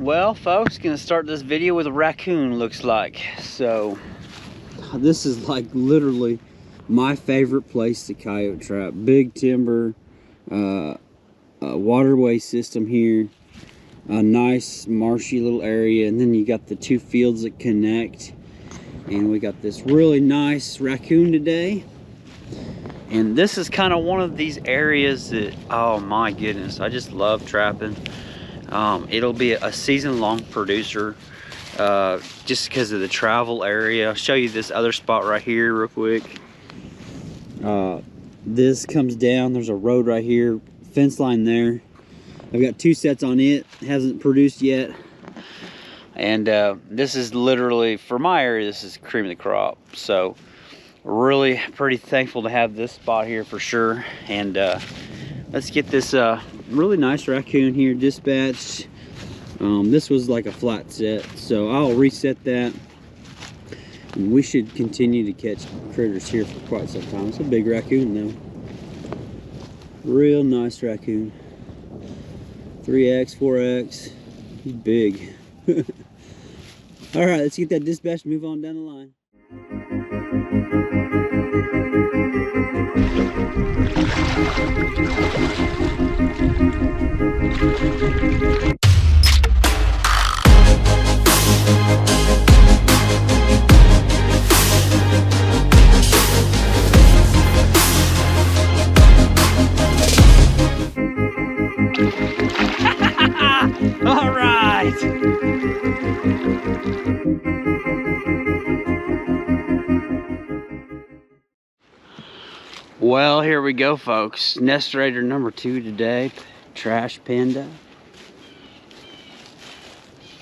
Well, folks, gonna start this video with a raccoon, looks like. So this is like literally my favorite place to coyote trap. Big timber, waterway system here, a nice marshy little area, and then you got the two fields that connect, and we got this really nice raccoon today. And this is kind of one of these areas that, oh my goodness, I just love trapping. It'll be a season-long producer just because of the travel area. I'll show you this other spot right here real quick. This comes down, there's a road right here, fence line there. I've got two sets on it, hasn't produced yet. And this is literally, for my area, this is cream of the crop. So really pretty thankful to have this spot here for sure. And let's get this really nice raccoon here dispatched. This was like a flat set, so I'll reset that. And we should continue to catch critters here for quite some time. It's a big raccoon though. Real nice raccoon. 3X, 4X. He's big. All right, let's get that dispatched and move on down the line. All right. Well, here we go, folks. Nest raider number 2 today. Trash panda.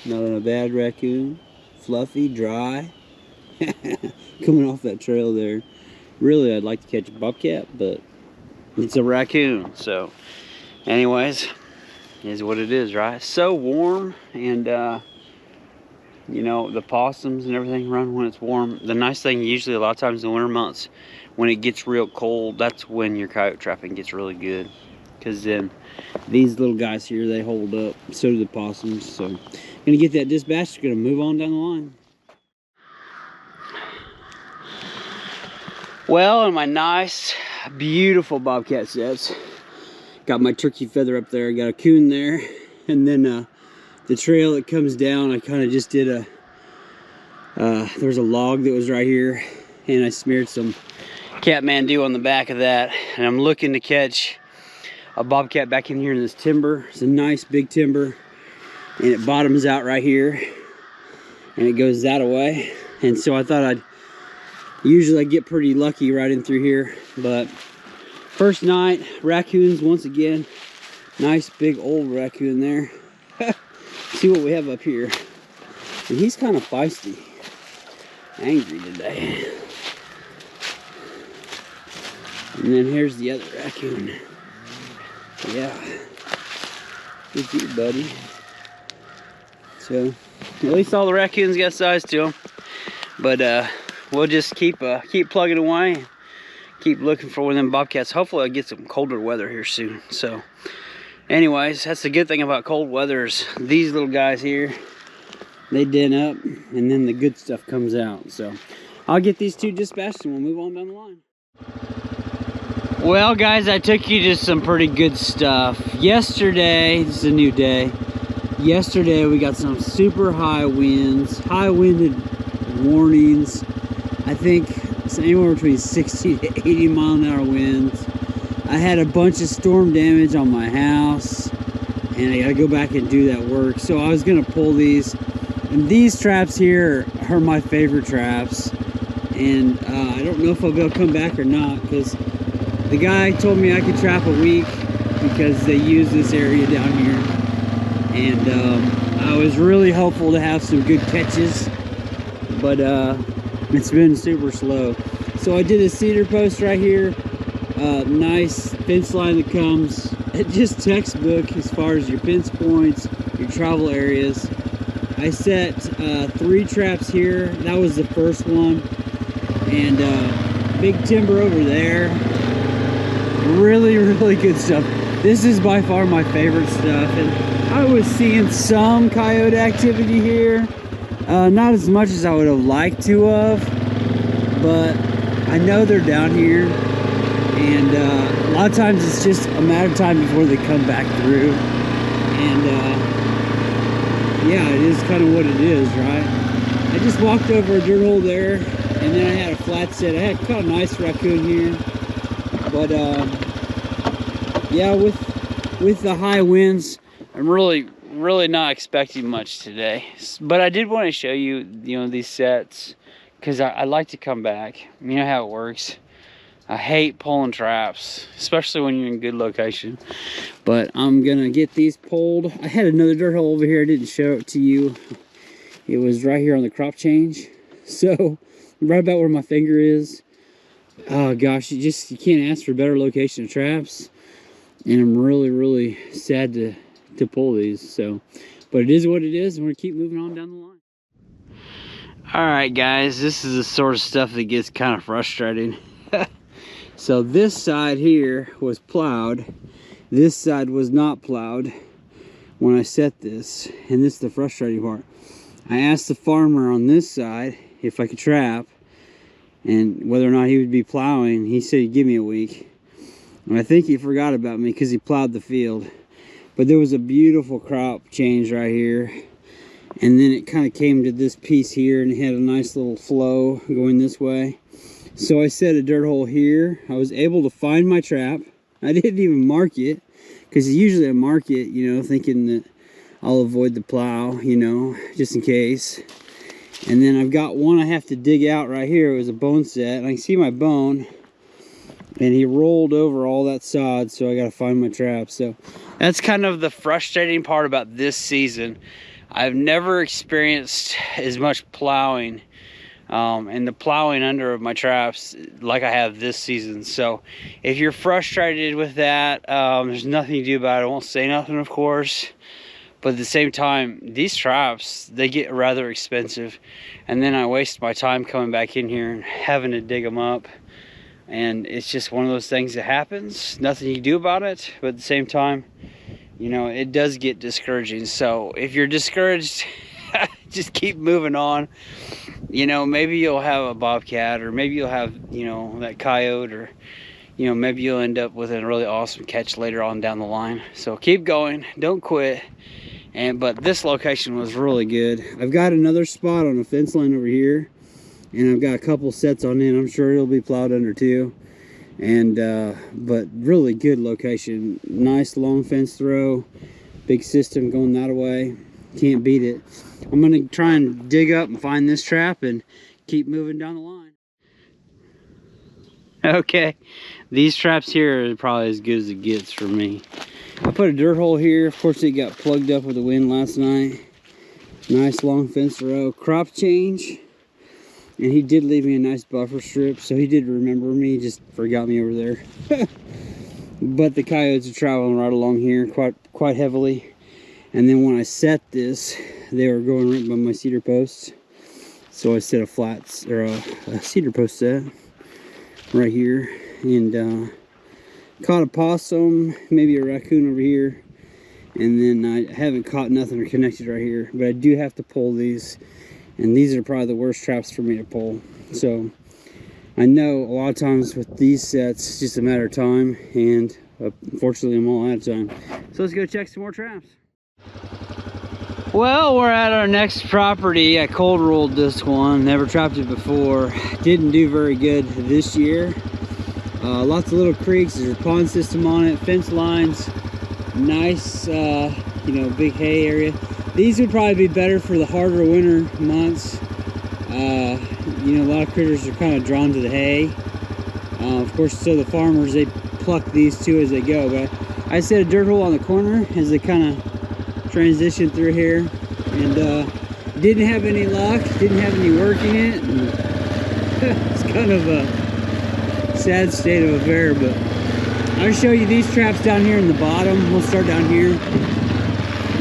Not a bad raccoon. Fluffy, dry. Coming off that trail there. Really, I'd like to catch a bobcat, but it's a raccoon. So, anyways, is what it is, right? It's so warm, and you know, the possums and everything run when it's warm. The nice thing, usually a lot of times in the winter months, when it gets real cold, that's when your coyote trapping gets really good, because then these little guys here, they hold up. So do the possums. So gonna get that dispatched, gonna move on down the line. Well, in my nice beautiful bobcat sets, got my turkey feather up there, got a coon there, and then the trail that comes down, I kind of just did a there was a log that was right here, and I smeared some Kathmandu on the back of that, and I'm looking to catch a bobcat back in here in this timber. It's a nice big timber, and it bottoms out right here, and it goes that away. And so I thought usually I get pretty lucky right in through here, but first night, raccoons once again. Nice big old raccoon there. See what we have up here. And he's kind of feisty, angry today. And then here's the other raccoon. Yeah. Good you, buddy. So, at least all the raccoons got size to them. But we'll just keep plugging away. Keep looking for one of them bobcats. Hopefully I'll get some colder weather here soon. So, anyways, that's the good thing about cold weather is these little guys here, they den up, and then the good stuff comes out. So, I'll get these two dispatched and we'll move on down the line. Well, guys, I took you to some pretty good stuff. Yesterday, this is a new day. Yesterday, we got some super high winds, high winded warnings. I think it's anywhere between 60 to 80 mile an hour winds. I had a bunch of storm damage on my house, and I gotta go back and do that work. So I was gonna pull these, and these traps here are my favorite traps. And I don't know if I'll be able to come back or not, because the guy told me I could trap a week because they use this area down here. And I was really hopeful to have some good catches, but it's been super slow. So I did a cedar post right here, nice fence line that comes, just textbook as far as your fence points, your travel areas. I set 3 traps here. That was the first one, and big timber over there. Really good stuff. This is by far my favorite stuff, and I was seeing some coyote activity here. Not as much as I would have liked to have, but I know they're down here, and a lot of times it's just a matter of time before they come back through. And yeah, it is kind of what it is, right? I just walked over a dirt hole there, and then I had a flat set. I had caught a nice raccoon here, but yeah, with the high winds, I'm really not expecting much today. But I did want to show you, these sets, because I like to come back. You know how it works. I hate pulling traps, especially when you're in good location. But I'm gonna get these pulled. I had another dirt hole over here. I didn't show it to you. It was right here on the crop change. So right about where my finger is. Oh gosh, you can't ask for a better location of traps. And I'm really sad to pull these. So, but it is what it is, and we're gonna keep moving on down the line. All right, guys, this is the sort of stuff that gets kind of frustrating. So this side here was plowed. This side was not plowed when I set this. And this is the frustrating part. I asked the farmer on this side if I could trap and whether or not he would be plowing. He said he'd give me a week. And I think he forgot about me because he plowed the field. But there was a beautiful crop change right here. And then it kind of came to this piece here, and it had a nice little flow going this way. So I set a dirt hole here. I was able to find my trap. I didn't even mark it, because usually I mark it, thinking that I'll avoid the plow, just in case. And then I've got one I have to dig out right here. It was a bone set, and I can see my bone. And he rolled over all that sod, so I got to find my trap. So that's kind of the frustrating part about this season. I've never experienced as much plowing and the plowing under my traps like I have this season. So if you're frustrated with that, there's nothing to do about it. I won't say nothing, of course, but at the same time, these traps, they get rather expensive, and then I waste my time coming back in here and having to dig them up. And it's just one of those things that happens. Nothing you can do about it, but at the same time, it does get discouraging. So if you're discouraged, just keep moving on. Maybe you'll have a bobcat, or maybe you'll have, that coyote, or, maybe you'll end up with a really awesome catch later on down the line. So keep going, don't quit. But this location was really good. I've got another spot on a fence line over here, and I've got a couple sets on in. I'm sure it'll be plowed under too. And but really good location. Nice long fence throw, big system going that way. Can't beat it. I'm gonna try and dig up and find this trap and keep moving down the line. Okay, these traps here are probably as good as it gets for me. I put a dirt hole here. Of course, it got plugged up with the wind last night. Nice long fence row, crop change. And he did leave me a nice buffer strip, so he did remember me, he just forgot me over there. But the coyotes are traveling right along here quite heavily. And then when I set this, they were going right by my cedar posts. So I set a flat, or a cedar post set right here. And caught a possum, maybe a raccoon over here. And then I haven't caught nothing or connected right here. But I do have to pull these. And these are probably the worst traps for me to pull. So I know a lot of times with these sets, it's just a matter of time. And unfortunately, I'm all out of time. So let's go check some more traps. Well, we're at our next property. I cold rolled this one. Never trapped it before. Didn't do very good this year. Lots of little creeks. There's a pond system on it. Fence lines. Nice, big hay area. These would probably be better for the harder winter months. A lot of critters are kind of drawn to the hay. Of course, so the farmers, they pluck these two as they go. But I set a dirt hole on the corner as they kind of transition through here. And didn't have any luck, didn't have any work in it. And it's kind of a sad state of affair, but I'll show you these traps down here in the bottom. We'll start down here.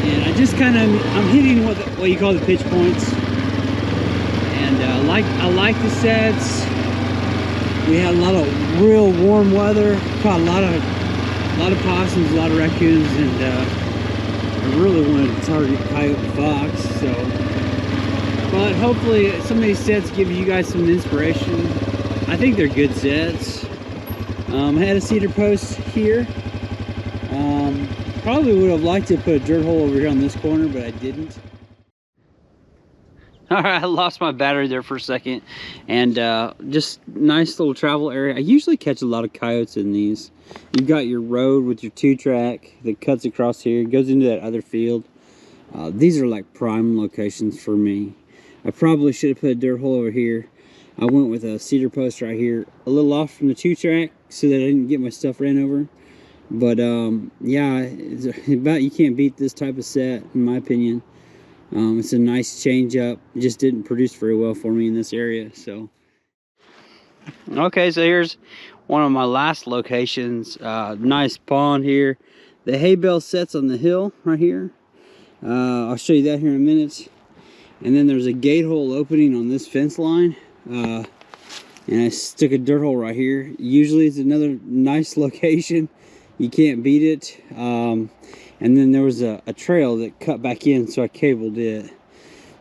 And I just I'm hitting what you call the pitch points. And I like the sets. We had a lot of real warm weather. Caught a lot of A lot of possums, a lot of raccoons, and I really wanted to target coyote and fox. So, but hopefully some of these sets give you guys some inspiration. I think they're good sets. I had a cedar post here. Probably would have liked to put a dirt hole over here on this corner, but I didn't. All right, I lost my battery there for a second, and just nice little travel area. I usually catch a lot of coyotes in these. You've got your road with your 2-track that cuts across here, goes into that other field. These are like prime locations for me. I probably should have put a dirt hole over here. I went with a cedar post right here, a little off from the 2-track so that I didn't get my stuff ran over. But yeah, you can't beat this type of set, in my opinion. It's a nice change up. It just didn't produce very well for me in this area. So okay, so here's one of my last locations. Nice pond here. The hay bale sets on the hill right here. I'll show you that here in a minute. And then there's a gate hole opening on this fence line. And I stuck a dirt hole right here. Usually it's another nice location. You can't beat it. And then there was a trail that cut back in, so I cabled it.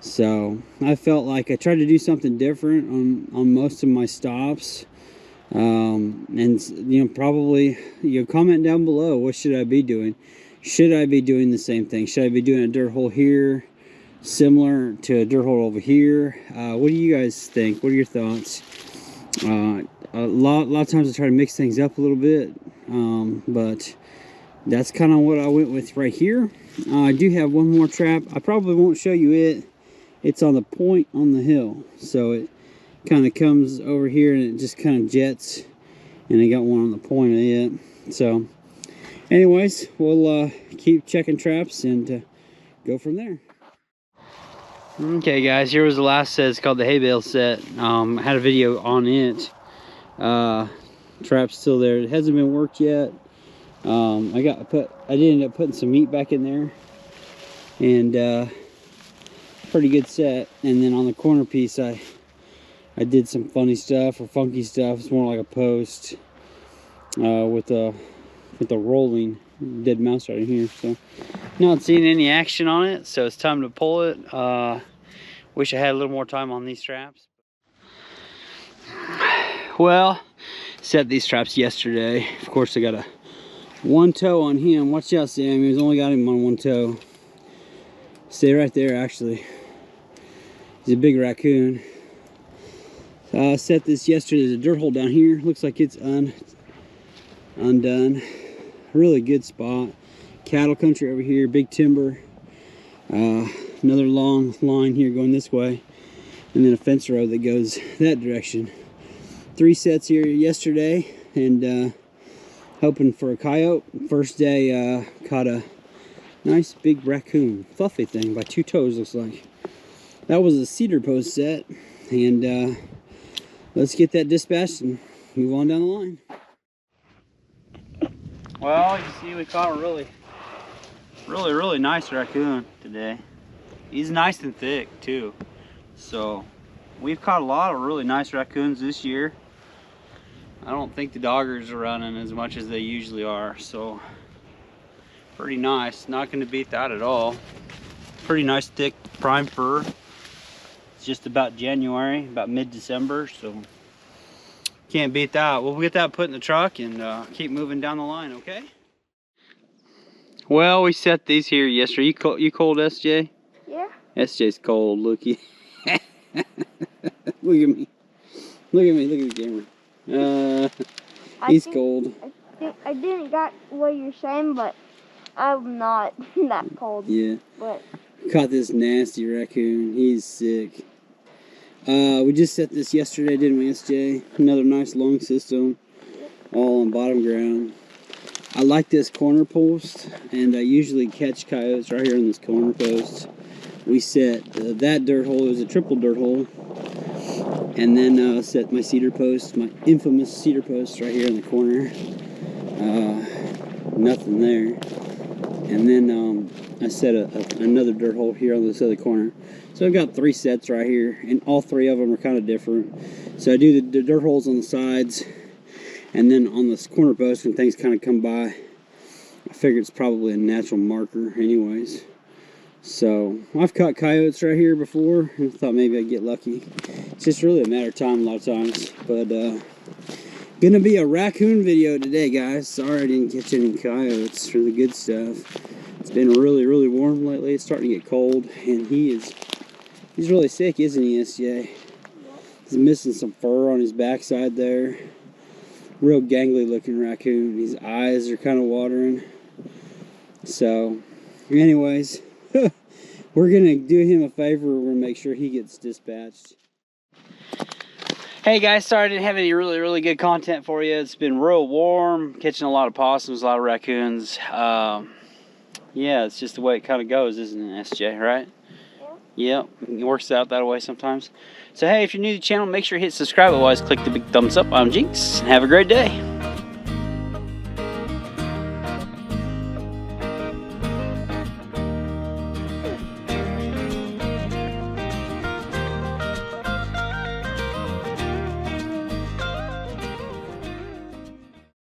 So I felt like I tried to do something different on most of my stops. And you know, probably comment down below, what should I be doing? Should I be doing the same thing? Should I be doing a dirt hole here similar to a dirt hole over here? What do you guys think? What are your thoughts? A lot of times I try to mix things up a little bit, but that's kind of what I went with right here. I do have one more trap. I probably won't show you it. It's on the point on the hill, so it kind of comes over here and it just kind of jets, and I got one on the point of it. So anyways, we'll keep checking traps and go from there. Okay guys, here was the last set. It's called the hay bale set. I had a video on it. Trap's still there. It hasn't been worked yet. I did end up putting some meat back in there, and pretty good set. And then on the corner piece, I did some funny stuff or funky stuff. It's more like a post with a rolling dead mouse right in here. So not seeing any action on it, so it's time to pull it. Wish I had a little more time on these traps. Well, set these traps yesterday. Of course, I got a one toe on him. Watch out, Sam. He's only got him on one toe. Stay right there, actually. He's a big raccoon. Set this yesterday. There's a dirt hole down here. Looks like it's undone. Really good spot. Cattle country over here. Big timber. Another long line here going this way. And then a fence row that goes that direction. 3 sets here yesterday. And hoping for a coyote. First day caught a nice big raccoon. Fluffy thing by 2 toes, looks like. That was a cedar post set. And let's get that dispatched and move on down the line. Well, you see we caught a really nice raccoon today. He's nice and thick too. So we've caught a lot of really nice raccoons this year. I don't think the doggers are running as much as they usually are, so pretty nice. Not going to beat that at all. Pretty nice thick prime fur. It's just about January, about mid-December, so can't beat that. We'll get that put in the truck and keep moving down the line, okay? Well, we set these here yesterday. You cold, SJ? Yeah. SJ's cold, looky. Look at me. Look at me, look at the camera. He's cold. I didn't got what you're saying, but I'm not that cold. Yeah. But caught this nasty raccoon. He's sick. We just set this yesterday, didn't we, SJ? Another nice long system, all on bottom ground. I like this corner post, and I usually catch coyotes right here on this corner post. We set that dirt hole. It was a triple dirt hole. And then set my cedar post, my infamous cedar post right here in the corner. Nothing there. And then I set another dirt hole here on this other corner. So I've got 3 sets right here, and all 3 of them are kind of different. So I do the dirt holes on the sides, and then on this corner post when things kind of come by, figured it's probably a natural marker anyways. So I've caught coyotes right here before and thought maybe I'd get lucky. It's just really a matter of time a lot of times. But gonna be a raccoon video today, guys. Sorry I didn't catch any coyotes for the good stuff. It's been really warm lately. It's starting to get cold, and he's really sick, isn't he, SJ? He's missing some fur on his backside there. Real gangly looking raccoon. His eyes are kind of watering. So anyways, we're gonna do him a favor. We're gonna make sure he gets dispatched. Hey guys, sorry I didn't have any really good content for you. It's been real warm, catching a lot of possums, a lot of raccoons. Yeah, it's just the way it kind of goes, isn't it, SJ, right? Yeah. Yep, it works out that way sometimes. So hey, if you're new to the channel, make sure you hit subscribe. Otherwise, click the big thumbs up. I'm Jinx, and have a great day.